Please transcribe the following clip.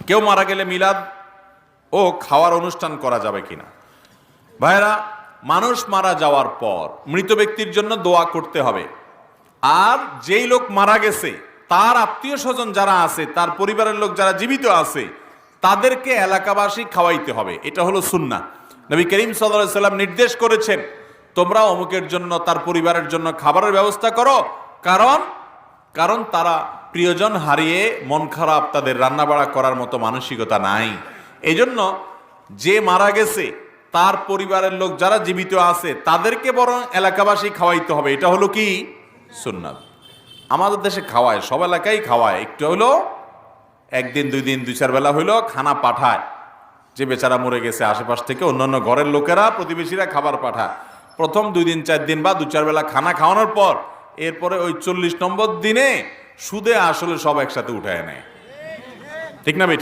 কেউ মারা গেলে মিলাদ ও খাওয়ার অনুষ্ঠান করা যাবে কিনা? ভাইরা, মানুষ মারা যাওয়ার পর মৃত ব্যক্তির জন্য দোয়া করতে হবে। আর যেই লোক মারা গেছে তার আত্মীয় স্বজন যারা আছে, তার পরিবারের লোক যারা জীবিত আছে, তাদেরকে এলাকাবাসী খাওয়াইতে হবে। এটা হলো সুন্নাহ। নবী করিম সাল্লাল্লাহু আলাইহি সাল্লাম নির্দেশ করেছেন, তোমরা অমুকের জন্য, তার পরিবারের জন্য খাবারের ব্যবস্থা করো, কারণ তারা প্রিয়জন হারিয়ে মন খারাপ, তাদের রান্নাবাড়া করার মতো মানসিকতা নাই। এই জন্য যে মারা গেছে তার পরিবারের লোক যারা জীবিত আছে তাদেরকে বরং এলাকাবাসী খাওয়াইতে হবে। এটা হলো কি সুন্নাত। আমাদের দেশে খাওয়ায়, সব এলাকায় খাওয়ায়, একটু হলো একদিন দুই দিন দুই চার বেলা হইলো খানা পাঠায়। যে বেচারা মরে গেছে আশেপাশ থেকে অন্যান্য ঘরের লোকেরা, প্রতিবেশীরা খাবার পাঠায়। প্রথম 2 দিন 4 দিন বা 2-4 বেলা খানা খাওয়ানোর পর এরপরে ওই 40 নম্বর দিনে সুদে আসলে সব একসাথে উঠায় নেয়। ঠিক না?